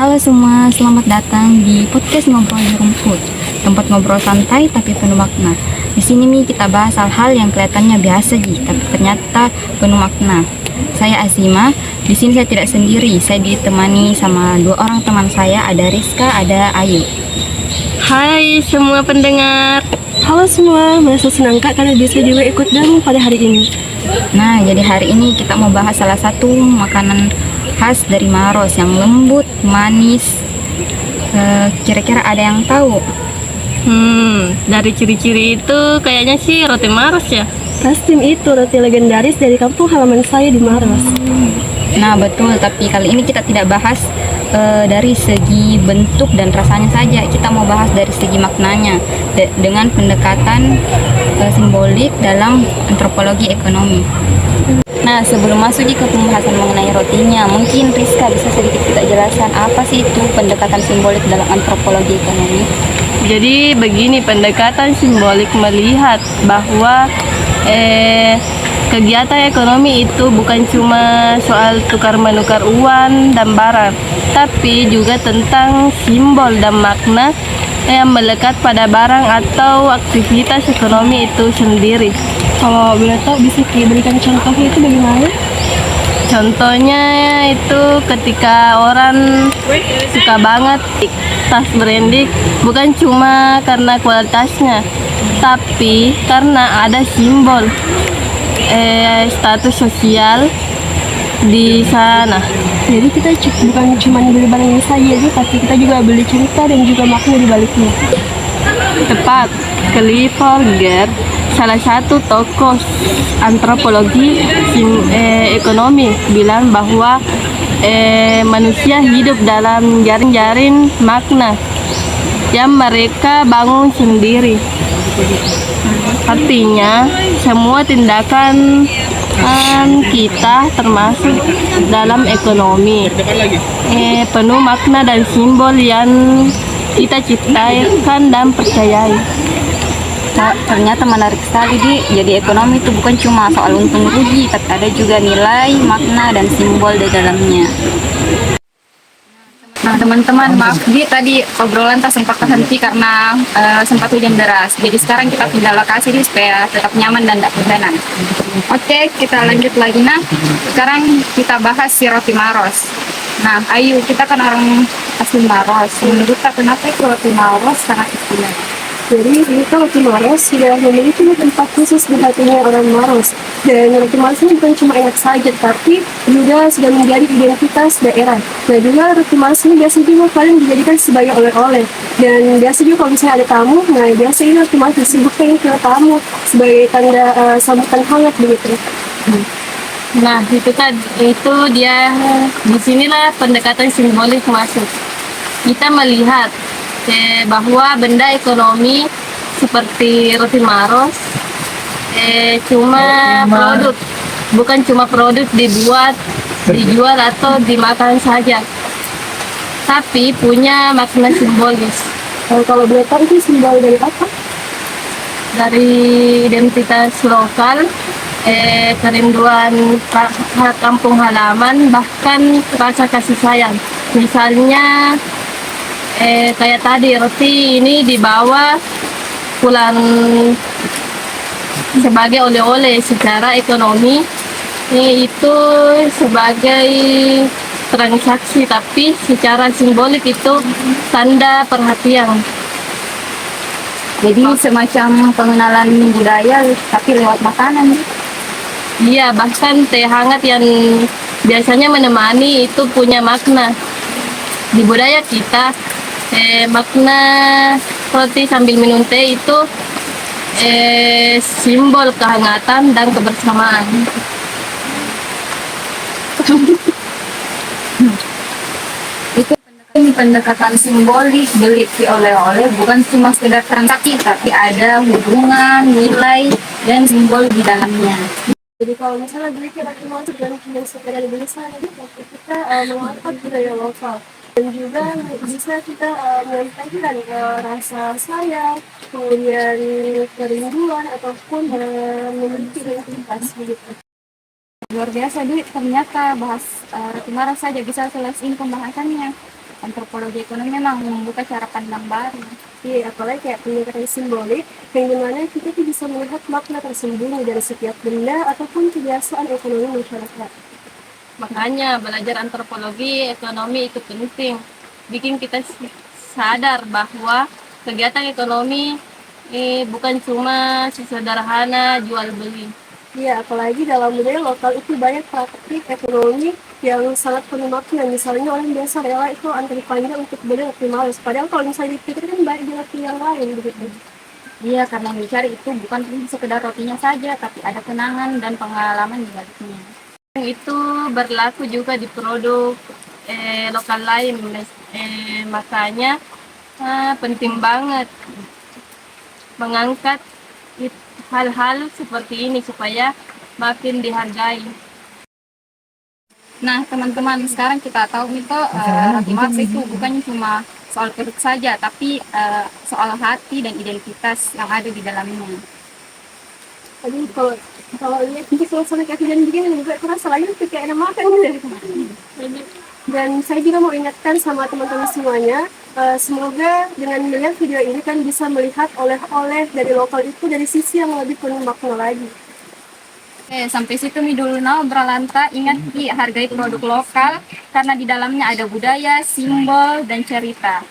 Halo semua, selamat datang di podcast Ngobrol di Rumput. Tempat ngobrol santai tapi penuh makna. Di sini kita bahas hal-hal yang kelihatannya biasa tapi ternyata penuh makna. Saya Azima. Di sini saya tidak sendiri. Saya ditemani sama dua orang teman saya, ada Rizka, ada Ayu. Hai semua pendengar. Halo semua, merasa senang Kak karena bisa juga ikut gabung pada hari ini. Nah, jadi hari ini kita mau bahas salah satu makanan khas dari Maros yang lembut, manis. Kira-kira ada yang tahu? Dari ciri-ciri itu kayaknya sih roti Maros ya. Pasti itu roti legendaris dari kampung halaman saya di Maros. Nah betul, tapi kali ini kita tidak bahas dari segi bentuk dan rasanya saja. Kita mau bahas dari segi maknanya dengan pendekatan simbolik dalam antropologi ekonomi. Nah sebelum masuk ke pembahasan mengenai rotinya, mungkin Rizka bisa sedikit kita jelaskan apa sih itu pendekatan simbolik dalam antropologi ekonomi? Jadi begini, pendekatan simbolik melihat bahwa kegiatan ekonomi itu bukan cuma soal tukar menukar uang dan barang, tapi juga tentang simbol dan makna yang melekat pada barang atau aktivitas ekonomi itu sendiri. Kalau boleh tahu bisa diberikan contohnya itu bagaimana? Contohnya itu ketika orang suka banget tas branded, bukan cuma karena kualitasnya, tapi karena ada simbol status sosial di sana. Jadi kita bukan cuma beli barangnya saja, tapi kita juga beli cerita dan juga makna di baliknya. Tepat, Clifford Gerd, salah satu tokoh antropologi ekonomi, bilang bahwa manusia hidup dalam jaring-jaring makna yang mereka bangun sendiri. Artinya, semua tindakan kita termasuk dalam ekonomi penuh makna dan simbol yang kita ciptakan dan percayai. Ternyata menarik sekali, jadi ekonomi itu bukan cuma soal untung rugi, tapi ada juga nilai, makna, dan simbol di dalamnya. Nah teman-teman, maaf tadi obrolan tak sempat terhenti karena sempat hujan deras. Jadi sekarang kita pindah lokasi supaya tetap nyaman dan tidak kehujanan. Oke, kita lanjut lagi. Nah, sekarang kita bahas si roti Maros. Nah, Ayu, kita kan orang asli Maros. Menurut kenapa itu roti Maros sangat istimewa? Jadi itu roti Maros sudah memiliki tempat khusus di hatinya orang Maros. Dan roti Maros ini bukan cuma enak saja, tapi juga sudah menjadi identitas daerah. Nah juga roti Maros ini biasa juga paling dijadikan sebagai oleh-oleh. Dan biasa juga kalau misalnya ada tamu, nah biasa ini roti Maros disebutkan ke tamu sebagai tanda sambutan hangat begitu. Nah, itu dia, disinilah pendekatan simbolik masuk. Kita melihat bahwa benda ekonomi seperti roti Maros bukan cuma produk dijual atau dimakan saja, tapi punya makna simbolis. Kalau boleh tahu itu simbol dari apa? Dari identitas lokal, kerinduan kampung halaman, bahkan rasa kasih sayang. Misalnya kayak tadi roti ini dibawa pulang sebagai oleh-oleh. Secara ekonomi itu sebagai transaksi, tapi secara simbolik itu tanda perhatian. Jadi semacam pengenalan budaya tapi lewat makanan. Iya, bahkan teh hangat yang biasanya menemani itu punya makna. Di budaya kita, makna roti sambil minum teh itu simbol kehangatan dan kebersamaan. Itu pendekatan simbolik, beli oleh-oleh bukan cuma sekedar transaksi, tapi ada hubungan, nilai, dan simbol di dalamnya. Jadi kalau misalnya beli roti Maros dan cuma sekedar beli saja, tapi kita mengangkat budaya lokal. Dan juga bisa kita menyampaikan rasa sayang, kemudian kerinduan, ataupun memiliki identitas begitu. Luar biasa, ternyata bahas roti Maros saja bisa selesai pembahasannya. antropologi ekonomi memang membuka cara pandang baru. Iya, apalagi kayak pendekatan simbolik yang dimana kita tuh bisa melihat makna tersembunyi dari setiap benda ataupun kebiasaan ekonomi masyarakat. Makanya belajar antropologi ekonomi itu penting. Bikin kita sadar bahwa kegiatan ekonomi bukan cuma sesederhana jual beli. Iya, apalagi dalam budaya lokal itu banyak praktik ekonomi yang sangat penuh makna. Misalnya orang biasa rela itu antri panjang untuk beli roti malas. Padahal kalau misalnya dipikir kan baik di roti yang lain begitu. Iya, karena yang dicari itu bukan sekedar rotinya saja, tapi ada kenangan dan pengalaman di baliknya. Itu berlaku juga di produk lokal lain. Makanya penting banget mengangkat hal-hal seperti ini supaya makin dihargai. Nah, teman-teman, sekarang kita tahu nih kok roti Mars itu bukan cuma soal perut saja, tapi soal hati dan identitas yang ada di dalamnya. Jadi kalau lihat di suasana kayak hujan begini juga terasa lagi tuh kayak enak makan gitu. Dan saya juga mau ingatkan sama teman-teman semuanya, semoga dengan melihat video ini kan bisa melihat oleh-oleh dari lokal itu dari sisi yang lebih penuh makna lagi. Sampai situ nih dulu nah Bralanta. Ingat Ki, hargai produk lokal karena di dalamnya ada budaya, simbol, dan cerita.